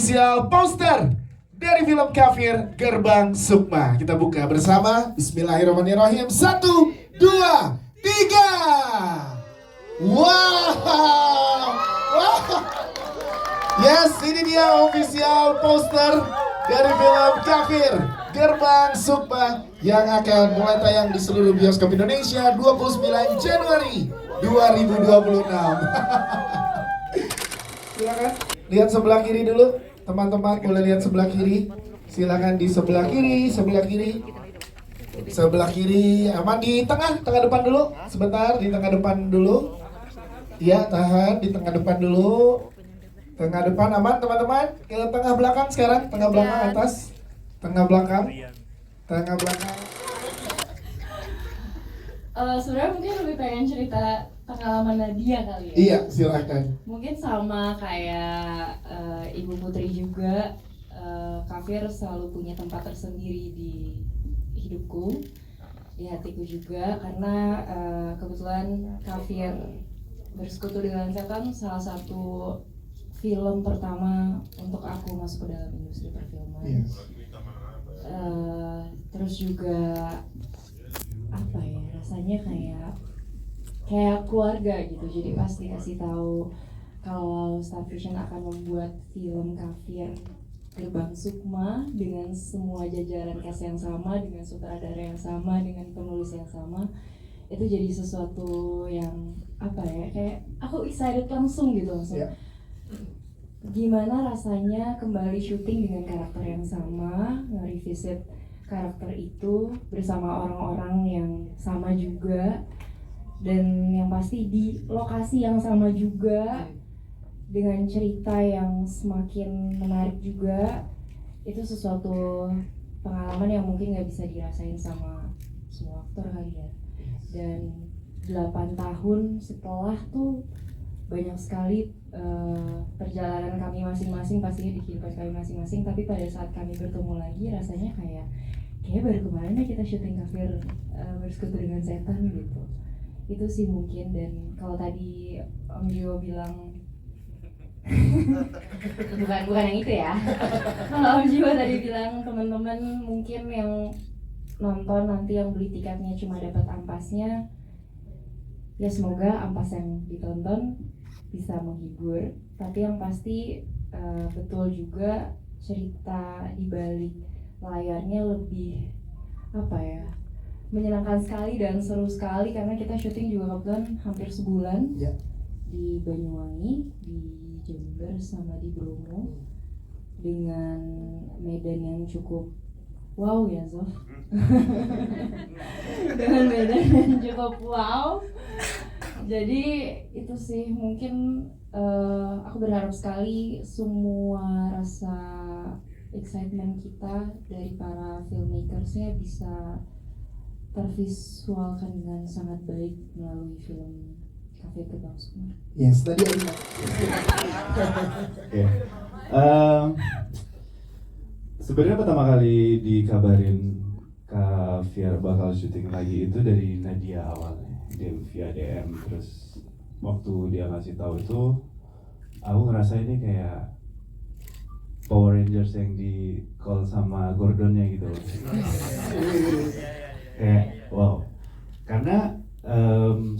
official poster dari film Kafir Gerbang Sukma. Kita buka bersama. Bismillahirrahmanirrahim. 1, 2, 3. Wow. Yes, ini dia official poster dari film Kafir Gerbang Sukma yang akan mulai tayang di seluruh bioskop Indonesia 29 Januari 2026. Silakan lihat sebelah kiri dulu, teman-teman boleh lihat sebelah kiri. Silakan di sebelah kiri, sebelah kiri, aman di tengah depan dulu, sebentar di tengah depan dulu. Ya, tahan di tengah depan dulu. Tengah depan aman teman-teman. Ke tengah belakang sekarang, tengah belakang atas, tengah belakang. Sebenarnya mungkin lebih pengen cerita pengalaman Nadia kali ya. Iya, silakan. Mungkin sama kayak Ibu Putri juga, Kafir selalu punya tempat tersendiri di hidupku, di hatiku juga, karena kebetulan Kafir Bersekutu dengan Setan salah satu film pertama untuk aku masuk ke dalam industri perfilman. Yes. Terus juga apa ya, rasanya kayak keluarga gitu. Jadi pas dikasih tahu kalau Star Vision akan membuat film Kafir Gerbang Sukma dengan semua jajaran cast yang sama, dengan sutradara yang sama, dengan penulis yang sama, itu jadi sesuatu yang apa ya, kayak aku excited langsung gitu langsung. Yeah. Gimana rasanya kembali syuting dengan karakter yang sama, nge-revisit karakter itu bersama orang-orang yang sama juga, dan yang pasti di lokasi yang sama juga, dengan cerita yang semakin menarik juga. Itu sesuatu pengalaman yang mungkin gak bisa dirasain sama semua aktor kali ya. Dan 8 tahun setelah tuh banyak sekali perjalanan kami masing-masing, pastinya di kehidupan kami masing-masing. Tapi pada saat kami bertemu lagi, rasanya kayak baru kemarin ya kita syuting Kafir Bersekutu dengan Setan gitu. Itu sih mungkin. Dan kalau tadi Om Jiwo bilang bukan yang itu ya. Kalau Om Jiwo tadi bilang teman-teman mungkin yang nonton nanti yang beli tiketnya cuma dapat ampasnya, ya semoga ampas yang ditonton bisa menghibur, tapi yang pasti betul juga cerita di balik layarnya lebih apa ya, menyenangkan sekali dan seru sekali, karena kita syuting juga kebetulan hampir sebulan di Banyuwangi, di Jember sama di Bromo, dengan medan yang cukup wow ya Zof. Dengan medan yang cukup wow. Jadi itu sih mungkin aku berharap sekali semua rasa excitement kita dari para filmmakersnya bisa tervisualkan dengan sangat baik melalui film Kafir Gerbang Sukma. Yes, tadi ada. Oke. Sebenarnya pertama kali dikabarin Kafir bakal syuting lagi itu dari Nadia awalnya, dia via DM. Terus waktu dia ngasih tahu itu, aku ngerasa ini kayak Power Rangers yang di call sama Gordonnya gitu. Kayak wow. Karena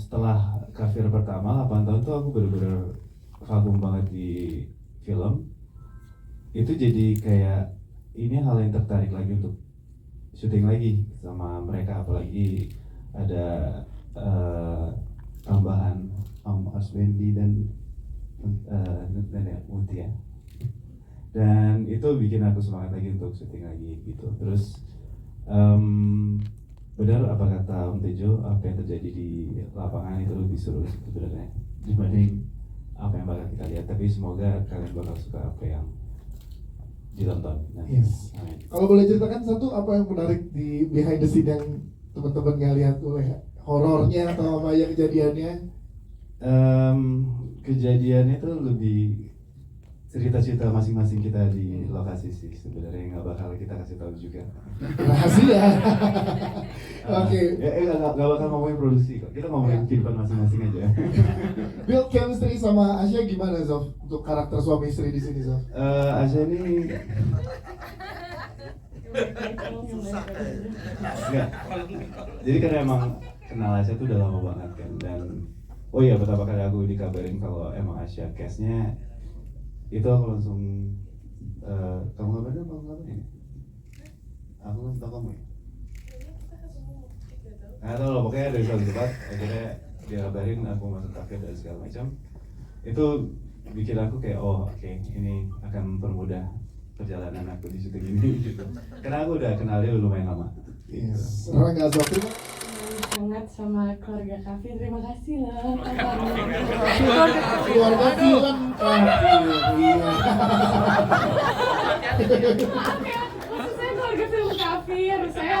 setelah Kafir pertama 8 tahun tuh aku bener-bener kagum banget di film. Itu jadi kayak ini hal yang tertarik lagi untuk syuting lagi sama mereka, apalagi ada tambahan Om Arswendi dan Mutia. Dan itu bikin aku semangat lagi untuk syuting lagi gitu. Terus benar apa kata Om Tejo, apa yang terjadi di lapangan itu lebih seru sebenarnya dibanding apa yang bakal kita lihat. Tapi semoga kalian bakal suka apa yang ditonton. Yes. Kalau boleh ceritakan satu, apa yang menarik di behind the scene yang teman-teman nggak lihat, boleh horornya atau apa yang kejadiannya? Kejadiannya itu lebih cerita-cerita masing-masing kita di lokasi sih sebenarnya nggak bakal kita kasih tahu juga. Rahasia. Oke. Nggak bakal ngomongin produksi kok. Kita ngomongin kehidupan masing-masing aja. Build chemistry sama Asya gimana Zof? Untuk karakter suami istri di sini Zof? Asya ini enggak. Jadi karena emang kenal Asya tuh udah lama banget kan, dan oh iya pertama kali aku dikabarin kalau emang Asya cast-nya itu aku langsung kamu ngapain apa ngapain? Aku ngasih tau kamu ya? Nggak tau loh, pokoknya dari suatu tempat akhirnya dia kabarin aku masuk kafe dan segala macam. Itu bikin aku kayak oh oke, ini akan mempermudah perjalanan aku di syuting ini gitu. Karena aku udah kenal dia lumayan lama. Yes. Orang nggak Zof itu Sangat sama keluarga Kavi, terima kasih lah. keluarga film. Iya. Maksud saya keluarga film Kavi, harus saya.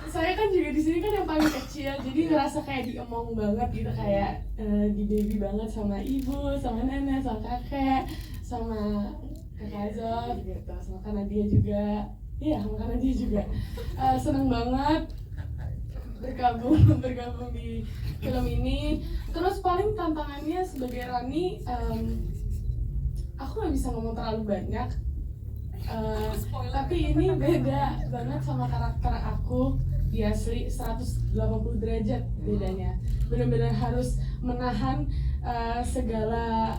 Saya kan juga di sini kan yang paling kecil, jadi ngerasa kayak diemong banget gitu, kayak di baby banget sama ibu, sama nenek, sama kakek, sama kakak Zof gitu, sama Kak Nadia juga. Iya, sama Kak Nadia juga. Seneng banget bergabung di film ini. Terus paling tantangannya sebagai Rani, aku nggak bisa ngomong terlalu banyak. Tapi ini beda banget sama karakter aku di asli, 180 derajat bedanya. Benar-benar harus menahan segala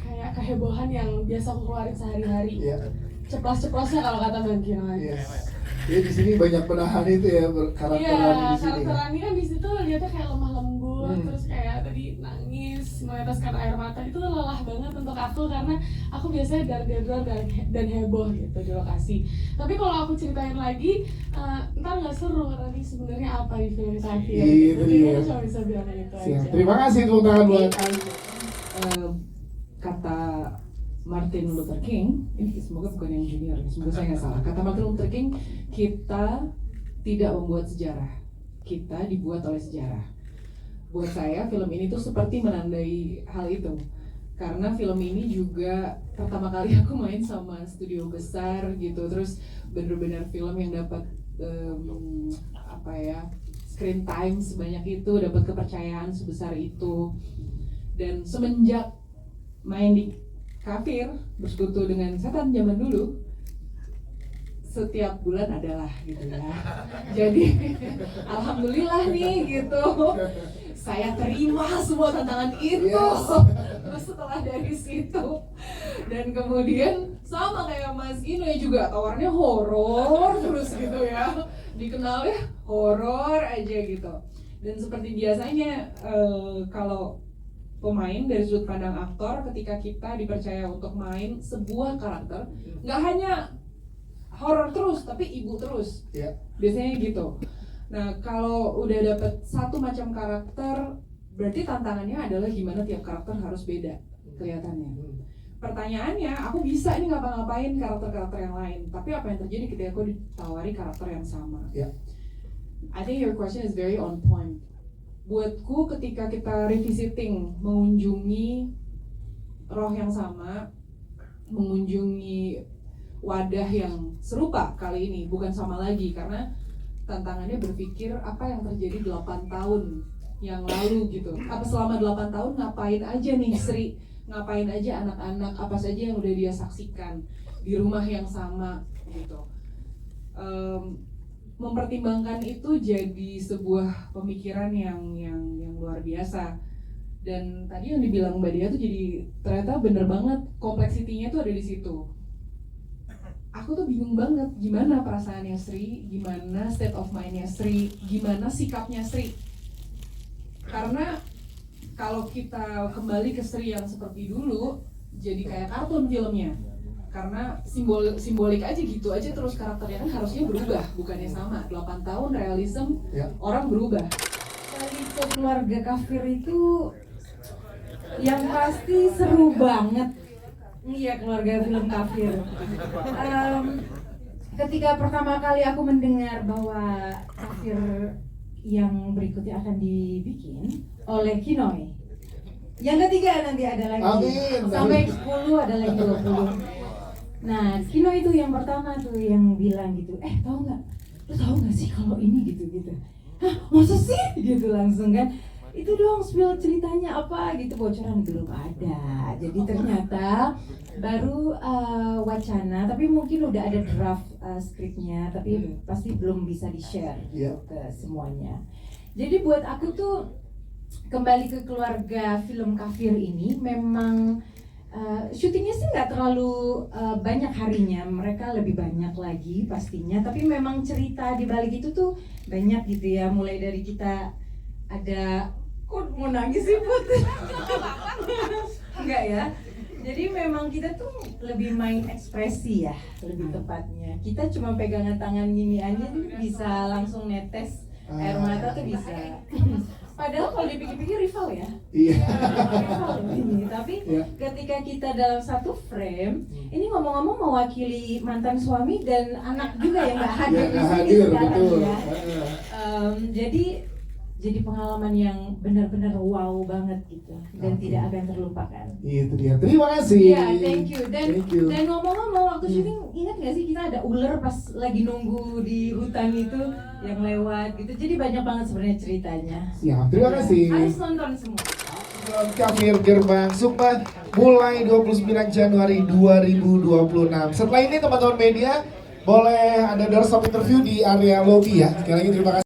kayak kehebohan yang biasa aku keluarin sehari-hari. Iya. Ceplos-ceplosnya kalau kata Bang Kino. Yes. Ya di sini banyak penahan itu ya karakter Iya, Rani di sini. karakter Rani kan di situ lihatnya kayak lemah lembut, terus kayak tadi nangis, meneteskan air mata, itu lelah banget untuk aku karena aku biasanya dar-dar dan heboh gitu di lokasi. Tapi kalau aku ceritain lagi, ntar nggak seru Rani sebenarnya apa di film Kavi. Itu dia. Cuma bisa bilang itu Siap. aja. Terima kasih tepuk tangan buat Kata Martin Luther King, ini semoga bukan yang junior, semoga saya nggak salah. Kata Martin Luther King, kita tidak membuat sejarah, kita dibuat oleh sejarah. Buat saya, film ini tuh seperti menandai hal itu. Karena film ini juga pertama kali aku main sama studio besar gitu, terus bener-bener film yang dapat screen time sebanyak itu, dapat kepercayaan sebesar itu. Dan semenjak main di Kafir, bersekutu dengan setan zaman dulu, setiap bulan adalah gitu ya. Jadi alhamdulillah nih gitu, saya terima semua tantangan itu. Terus setelah dari situ, dan kemudian sama kayak Mas Ino ya juga tawarnya horor terus gitu ya, dikenalnya horor aja gitu. Dan seperti biasanya kalau pemain dari sudut pandang aktor, ketika kita dipercaya untuk main sebuah karakter, nggak hanya horor terus, tapi ibu terus. Ya. Biasanya gitu. Nah, kalau udah dapet satu macam karakter, berarti tantangannya adalah gimana tiap karakter harus beda kelihatannya. Pertanyaannya, aku bisa ini ngapa-ngapain karakter-karakter yang lain, tapi apa yang terjadi ketika aku ditawari karakter yang sama? Ya. I think your question is very on point. Buatku ketika kita revisiting, mengunjungi roh yang sama, mengunjungi wadah yang serupa kali ini, bukan sama lagi, karena tantangannya berpikir apa yang terjadi 8 tahun yang lalu gitu. Apa selama 8 tahun ngapain aja nih Sri, ngapain aja anak-anak, apa saja yang udah dia saksikan di rumah yang sama gitu. Mempertimbangkan itu jadi sebuah pemikiran yang luar biasa. Dan tadi yang dibilang Mbak Dia tuh jadi ternyata bener banget, kompleksitinya tuh ada di situ. Aku tuh bingung banget gimana perasaannya Sri, gimana state of mindnya Sri, gimana sikapnya Sri. Karena kalau kita kembali ke Sri yang seperti dulu, jadi kayak kartun filmnya. Karena simbolik aja gitu aja terus karakternya kan harusnya berubah, bukannya sama. 8 tahun realism, Ya. orang berubah. Dari keluarga Kafir itu yang pasti seru banget. Iya, keluarga film Kafir. Ketika pertama kali aku mendengar bahwa Kafir yang berikutnya akan dibikin oleh Kinoy. Yang ketiga nanti ada lagi. Amin. Sampai 10 ada lagi 20. Nah, Kinoy itu yang pertama tuh yang bilang gitu, tahu nggak? Lu tahu nggak sih kalau ini gitu-gitu? Hah, masa sih? Gitu langsung kan. Itu dong spill ceritanya apa gitu, bocoran belum ada. Jadi ternyata baru wacana, tapi mungkin udah ada draft skripnya, tapi pasti belum bisa di-share Iya. ke semuanya. Jadi buat aku tuh kembali ke keluarga film Kafir ini memang syutingnya sih nggak terlalu banyak harinya, mereka lebih banyak lagi pastinya, tapi memang cerita di balik itu tuh banyak gitu ya, mulai dari kita ada kok mau nangis sih Put? Enggak ya. Jadi memang kita tuh lebih main ekspresi ya, lebih tepatnya. Kita cuma pegangan tangan gini aja tuh bisa langsung netes air mata tuh bisa. Padahal kalau dipikir-pikir rival ya. Iya. Rival ini. Tapi Iya. ketika kita dalam satu frame, ini ngomong-ngomong mewakili mantan suami dan anak juga yang nggak hadir Ya, di nggak sini hadir, sekarang betul. ya. Jadi pengalaman yang benar-benar wow banget gitu dan Oke. tidak akan terlupakan. Itu dia. Terima kasih. Iya, thank you. Thank you. Dan ngomong-ngomong waktu syuting, ingat nggak sih kita ada ular pas lagi nunggu di hutan itu yang lewat gitu. Jadi banyak banget sebenarnya ceritanya. Siap. Terima kasih. Harus nonton semua. Film Kafir Gerbang Sukma mulai 29 Januari 2026. Setelah ini teman-teman media boleh ada doorstop interview di area lobby ya. Sekali lagi terima kasih.